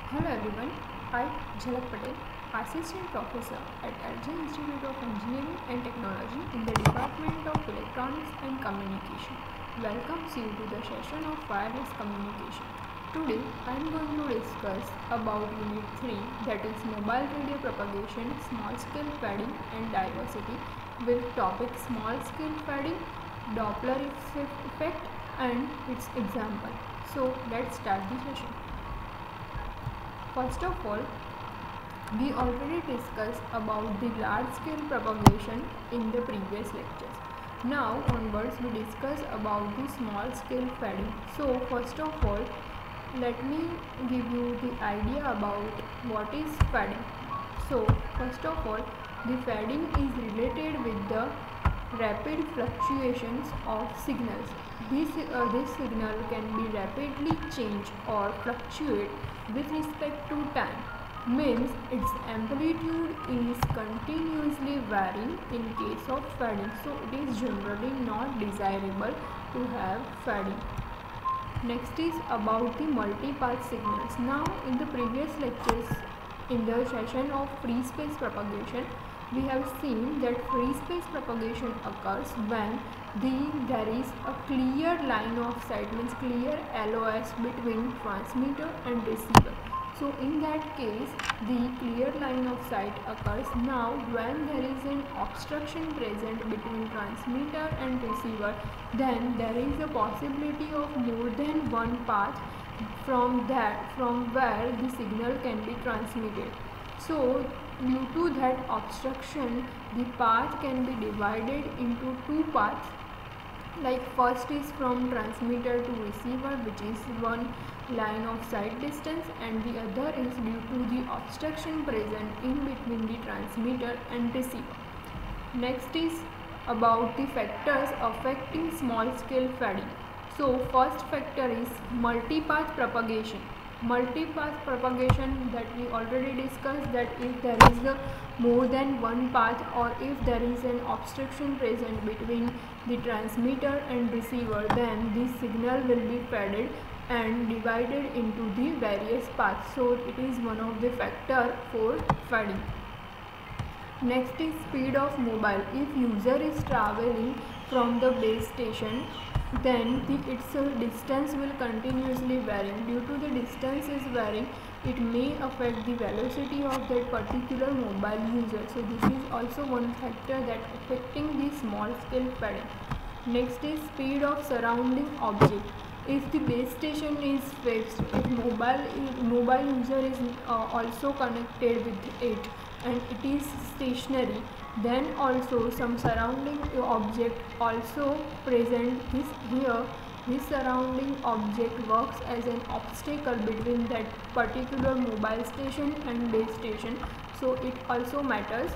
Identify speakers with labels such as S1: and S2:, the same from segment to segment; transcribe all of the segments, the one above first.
S1: Hello everyone, I Jhalak Patel, Assistant Professor at LJ Institute of Engineering and Technology in the Department of Electronics and Communication. Welcomes you to the session of wireless communication. Today I am going to discuss about Unit 3, that is Mobile Radio Propagation, Small Scale Fading and Diversity, with topic Small Scale Fading, Doppler effect and its example. So let's start the session. First of all, we already discussed about the large scale propagation in the previous lectures. Now onwards we discuss about the small scale fading. So first of all, let me give you the idea about what is fading. So first of all, the fading is related with the rapid fluctuations of signals. This signal can be rapidly change or fluctuate with respect to time, means its amplitude is continuously varying in case of fading. So it is generally not desirable to have fading. Next is about the multipath signals. Now in the previous lectures, in the session of free space propagation, we have seen that free space propagation occurs when there is a clear line of sight, means clear LOS between transmitter and receiver. So in that case, the clear line of sight occurs. Now when there is an obstruction present between transmitter and receiver, then there is a possibility of more than one path from where the signal can be transmitted. So due to that obstruction, the path can be divided into two paths. Like first is from transmitter to receiver, which is one line of sight distance, and the other is due to the obstruction present in between the transmitter and receiver. Next is about the factors affecting small scale fading. So first factor is multipath propagation. Multipath propagation, that we already discussed, that if there is a more than one path or if there is an obstruction present between the transmitter and receiver, then the signal will be faded and divided into the various paths. So it is one of the factor for fading. Next is speed of mobile. If user is traveling from the base station, then its distance will continuously vary. Due to the distance is varying, it may affect the velocity of that particular mobile user. So this is also one factor that affecting the small scale fading. Next is speed of surrounding object. If the base station is fixed, if mobile user is also connected with it and it is stationary, then also some surrounding object also present. This surrounding object works as an obstacle between that particular mobile station and base station, so it also matters.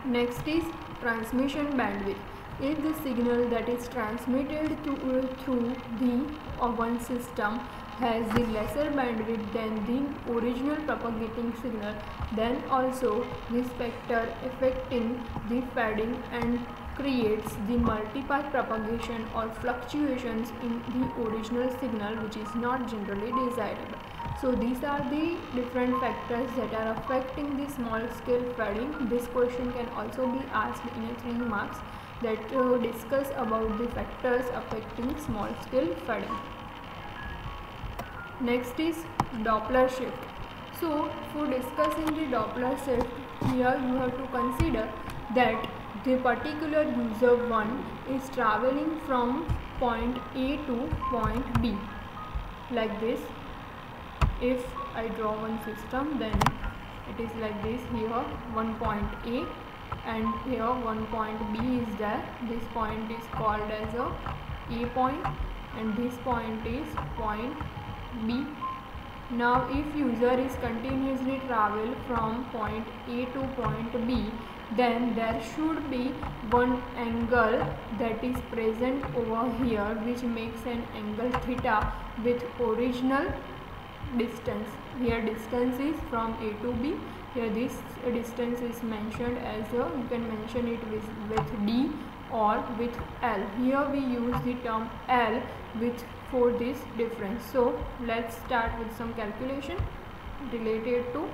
S1: Next is transmission bandwidth. If the signal that is transmitted through the one system has the lesser bandwidth than the original propagating signal, then also this factor affecting the fading and creates the multipath propagation or fluctuations in the original signal, which is not generally desirable. So these are the different factors that are affecting the small scale fading. This question can also be asked in a 3 marks, that discuss about the factors affecting small scale fading. Next is Doppler shift. So for discussing the Doppler shift, here you have to consider that the particular user 1 is traveling from point A to point B, like this. If I draw one system, then it is like this. Here one point A and here one point B is there. This point is called as A point and this point is point B. Now if user is continuously travel from point A to point B, then there should be one angle that is present over here, which makes an angle theta with original distance. Here distance is from A to B. Here this distance is mentioned as you can mention it with D or with L. Here we use the term L with for this difference. So let's start with some calculation related to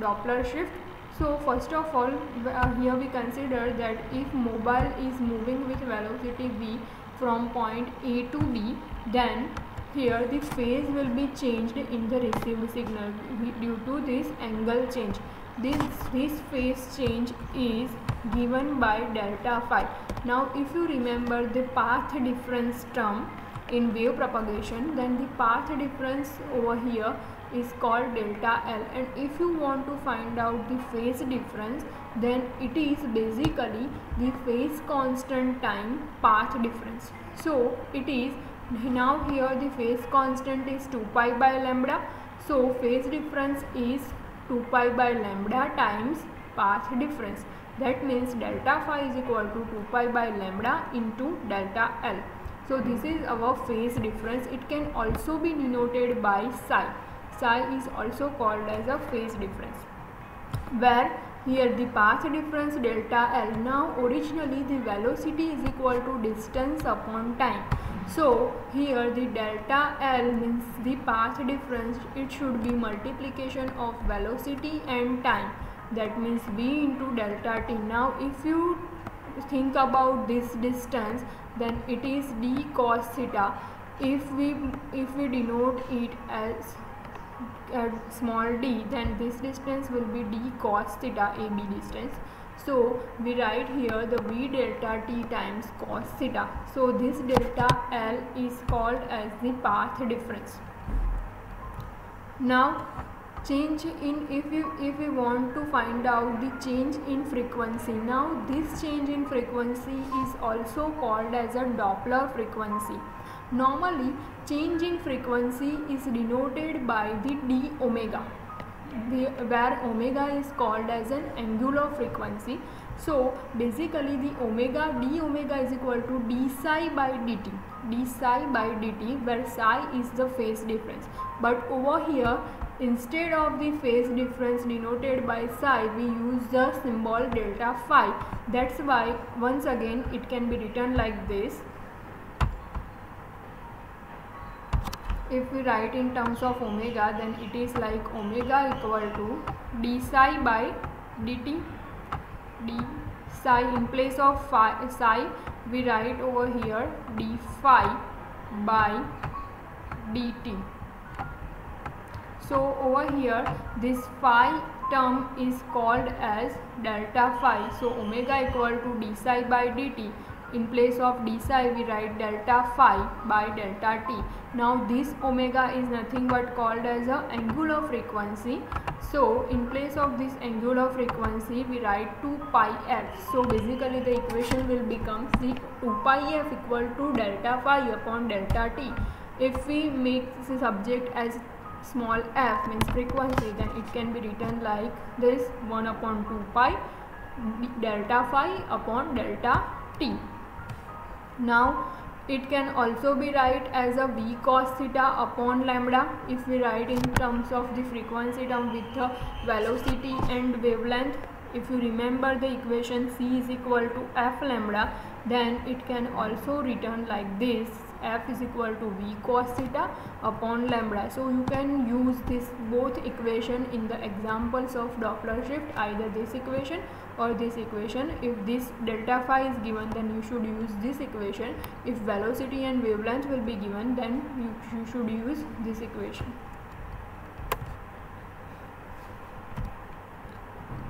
S1: Doppler shift. So first of all, here we consider that if mobile is moving with velocity v from point A to B, then here the phase will be changed in the received signal due to this angle change. This phase change is given by delta phi. Now if you remember the path difference term in wave propagation, then the path difference over here is called delta L, and if you want to find out the phase difference, then it is basically the phase constant time path difference. So it is now here the phase constant is 2 pi by lambda, so phase difference is 2 pi by lambda times path difference. That means delta phi is equal to 2 pi by lambda into delta L. So this is our phase difference. It can also be denoted by psi. Psi is also called as a phase difference, where here the path difference delta L. Now originally the velocity is equal to distance upon time. So here the delta L means the path difference, it should be multiplication of velocity and time. That means v into delta t. Now if you think about this distance, then it is d cos theta. If we denote it as small d, then this distance will be d cos theta, AB distance. So we write here the v delta t times cos theta. So this delta L is called as the path difference. Now change in, if we want to find out the change in frequency, now this change in frequency is also called as a Doppler frequency. Normally change in frequency is denoted by the d omega, where omega is called as an angular frequency. So basically the d omega is equal to d psi by dt, where psi is the phase difference. But over here, instead of the phase difference denoted by psi, we use the symbol delta phi. That's why once again it can be written like this. If we write in terms of omega, then it is like omega equal to d psi by dt. D psi, in place of psi we write over here d phi by dt. So over here this phi term is called as delta phi. So omega equal to d psi by dt. In place of d psi we write delta phi by delta t. Now this omega is nothing but called as a angular frequency. So in place of this angular frequency we write 2 pi f. So basically the equation will become 2 pi f equal to delta phi upon delta t. If we make the subject as small f means frequency, then it can be written like this: 1 upon 2 pi delta phi upon delta t. Now it can also be write as a v cos theta upon lambda. If we write in terms of the frequency term with the velocity and wavelength, if you remember the equation c is equal to f lambda, then it can also written like this: f is equal to v cos theta upon lambda. So you can use this both equation in the examples of Doppler shift, either this equation or this equation. If this delta phi is given, then you should use this equation. If velocity and wavelength will be given, then you should use this equation.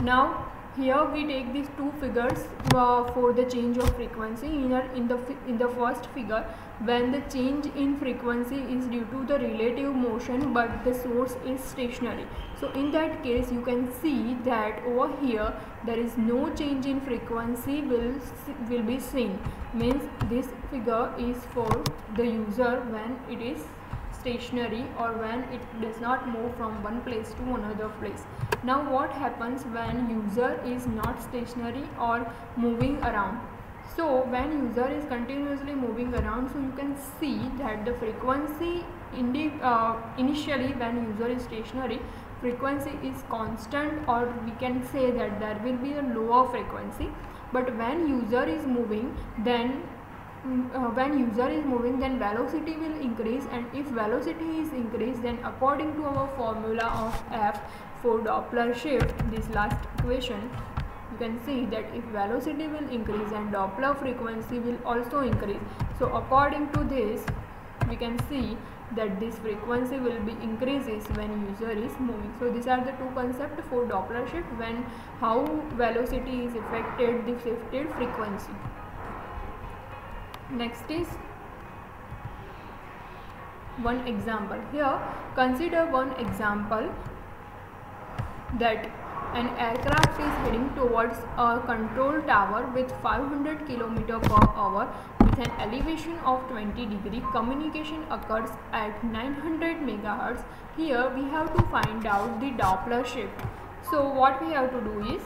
S1: Now here we take these two figures for the change of frequency. In the first figure, when the change in frequency is due to the relative motion but the source is stationary. So in that case you can see that over here there is no change in frequency will be seen. Means this figure is for the user when it is stationary or when it does not move from one place to another place. Now what happens when user is not stationary or moving around? So when user is continuously moving around, so you can see that the frequency initially when user is stationary, frequency is constant, or we can say that there will be a lower frequency. But when user is moving, then when user is moving, then velocity will increase, and if velocity is increased, then according to our formula of F for Doppler shift, this last equation, you can see that if velocity will increase and Doppler frequency will also increase. So according to this, we can see that this frequency will be increases when user is moving. So these are the two concepts for Doppler shift, when how velocity is affected the shifted frequency. Next is one example. Here consider one example that an aircraft is heading towards a control tower with 500 km per hour with an elevation of 20 degree. Communication occurs at 900 MHz. Here we have to find out the Doppler shift. So what we have to do is,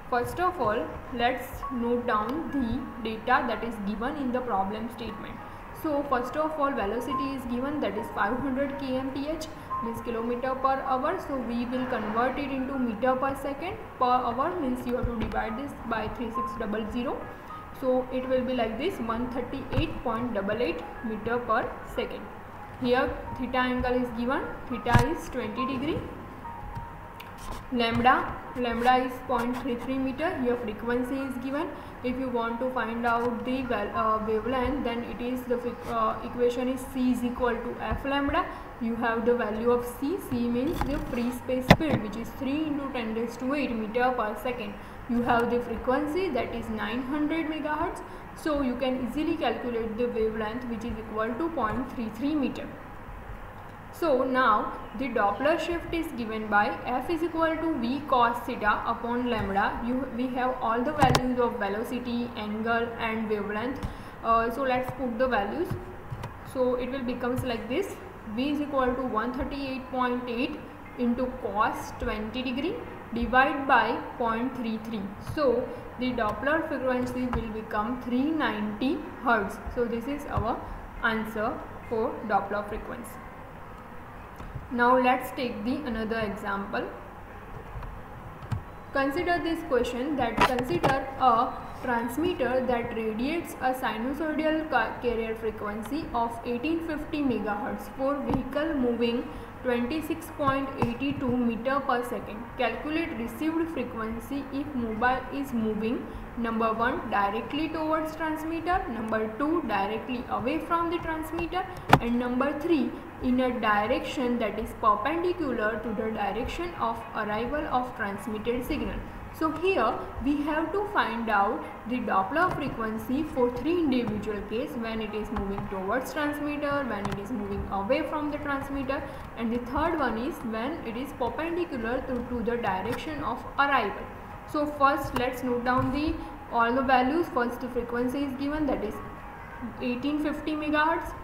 S1: first of all, let's note down the data that is given in the problem statement. So first of all, velocity is given, that is 500 kmph, means kilometer per hour. So we will convert it into meter per second. Per hour means you have to divide this by 3600. So it will be like this, 138.88 meter per second. Here theta angle is given, theta is 20 degree. Lambda is 0.33 meter. Here frequency is given. If you want to find out the wavelength, then it is the equation is C is equal to F lambda. You have the value of C. C means the free space speed, which is 3 into 10 raised to 8 meter per second. You have the frequency, that is 900 MHz. So you can easily calculate the wavelength, which is equal to 0.33 meter. So now the Doppler shift is given by F is equal to V cos theta upon lambda. We have all the values of velocity, angle and wavelength. So let's put the values. So it will becomes like this. V is equal to 138.8 into cos 20 degree divided by 0.33. So the Doppler frequency will become 390 Hz. So this is our answer for Doppler frequency. Now let's take the another example. Consider this question, that consider a transmitter that radiates a sinusoidal carrier frequency of 1850 MHz for vehicle moving 26.82 meter per second. Calculate received frequency if mobile is moving, number 1 directly towards transmitter, number 2 directly away from the transmitter, and number 3 in a direction that is perpendicular to the direction of arrival of transmitted signal. So here we have to find out the Doppler frequency for 3 individual cases, when it is moving towards transmitter, when it is moving away from the transmitter, and the third one is when it is perpendicular to the direction of arrival. So first let's note down all the values. First the frequency is given, that is 1850 MHz.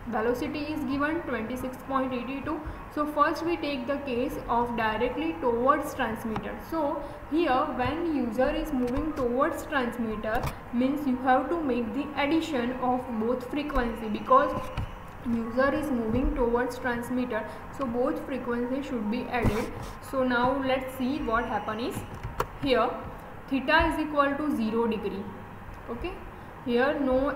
S1: Velocity is given 26.82. So first we take the case of directly towards transmitter. So here when user is moving towards transmitter, means you have to make the addition of both frequency, because user is moving towards transmitter, so both frequency should be added. So now let's see what happen is, here theta is equal to 0 degree. Okay, here no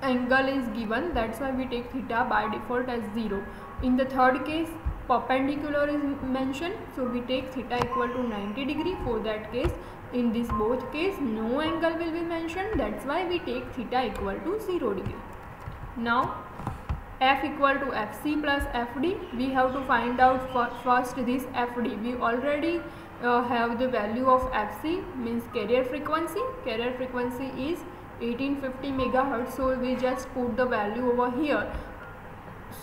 S1: angle is given, that's why we take theta by default as 0. In the third case perpendicular is mentioned, so we take theta equal to 90 degree for that case. In this both case no angle will be mentioned, that's why we take theta equal to 0 degree. Now F equal to Fc plus Fd, we have to find out first this Fd. We already have the value of Fc, means carrier frequency. Carrier frequency is 1850 MHz, so we just put the value over here.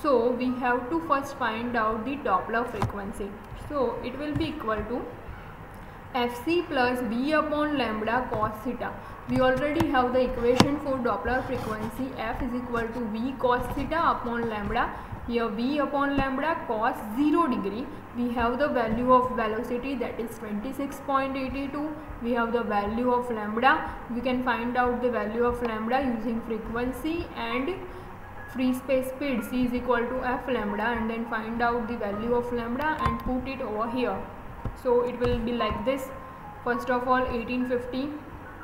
S1: So we have to first find out the Doppler frequency. So it will be equal to Fc plus V upon lambda cos theta. We already have the equation for Doppler frequency. F is equal to V cos theta upon lambda. Here V upon lambda cos 0 degree. We have the value of velocity, that is 26.82. We have the value of lambda. We can find out the value of lambda using frequency and free space speed. C is equal to F lambda, and then find out the value of lambda and put it over here. So it will be like this. First of all 1850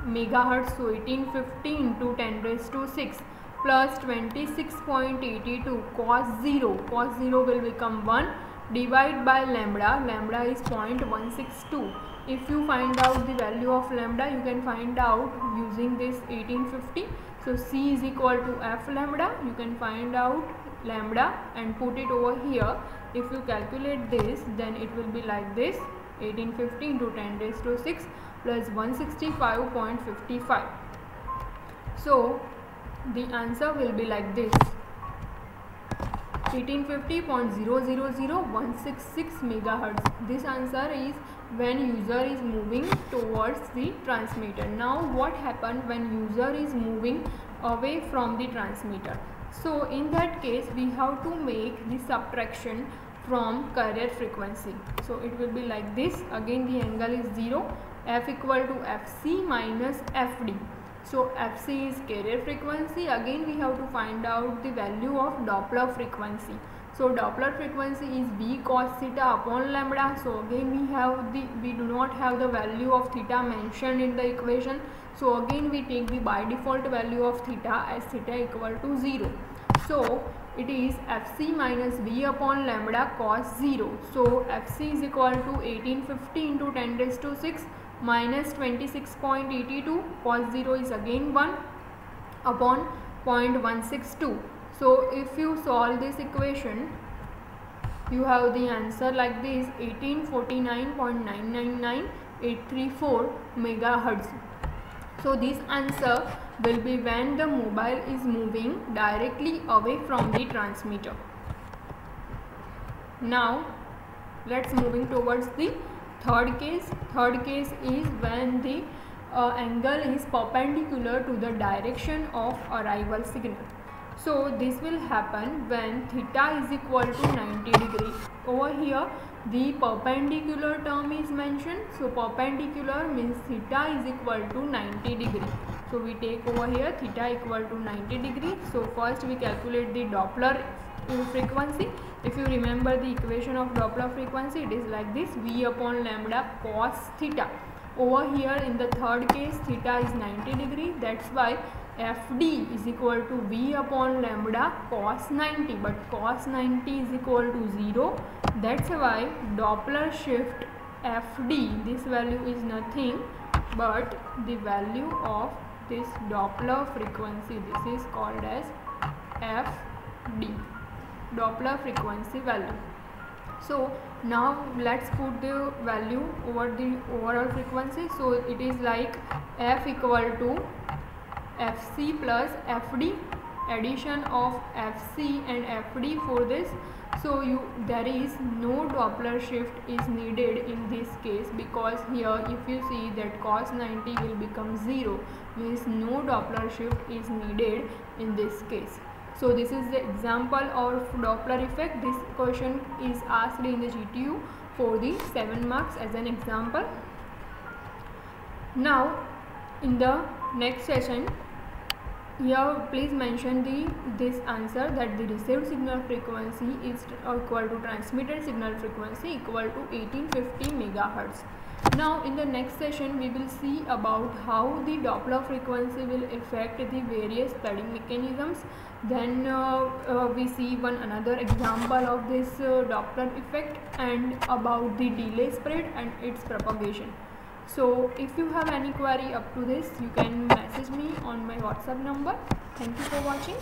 S1: megahertz. So 1850 into 10 raised to 6 plus 26.82 cos 0. Cos 0 will become 1. Divide by lambda. Lambda is 0.162. If you find out the value of lambda, you can find out using this 1850. So C is equal to F lambda. You can find out lambda and put it over here. If you calculate this, then it will be like this: 1850 into 10 raised to 6 plus 165.55. So the answer will be like this: 1850.000166 megahertz. This answer is when user is moving towards the transmitter. Now what happened when user is moving away from the transmitter? So in that case we have to make the subtraction from carrier frequency. So it will be like this. Again the angle is 0. F equal to Fc minus Fd. So Fc is carrier frequency. Again we have to find out the value of Doppler frequency. So Doppler frequency is V cos theta upon lambda. So again we do not have the value of theta mentioned in the equation. So again we take the by default value of theta as theta equal to 0. So it is Fc minus V upon lambda cos 0. So Fc is equal to 1850 into 10 raised to 6 minus 26.82. Cos 0 is again 1 upon 0.162. So if you solve this equation, you have the answer like this: 1849.999834 megahertz. So this answer will be when the mobile is moving directly away from the transmitter. Now let's moving towards the third case. Third case is when the angle is perpendicular to the direction of arrival signal. So this will happen when theta is equal to 90 degree. Over here the perpendicular term is mentioned. So perpendicular means theta is equal to 90 degree. So we take over here theta equal to 90 degree. So first we calculate the Doppler frequency. If you remember the equation of Doppler frequency, it is like this: V upon lambda cos theta. Over here in the third case theta is 90 degree. That's why Fd is equal to V upon lambda cos 90, but cos 90 is equal to 0. That's why Doppler shift Fd, this value is nothing but the value of this Doppler frequency. This is called as Fd, Doppler frequency value. So now let's put the value over the overall frequency. So it is like F equal to Fc plus Fd, addition of Fc and Fd for this. So there is no Doppler shift is needed in this case, because here if you see that cos 90 will become 0, means no Doppler shift is needed in this case. So this is the example of Doppler effect. This question is asked in the GTU for the 7 marks as an example. Now in the next session, here please mention this answer, that the received signal frequency is equal to transmitted signal frequency equal to 1850 megahertz. Now in the next session we will see about how the Doppler frequency will affect the various spreading mechanisms. Then we see another example of this Doppler effect and about the delay spread and its propagation. So if you have any query up to this, you can message me on my WhatsApp number. Thank you for watching.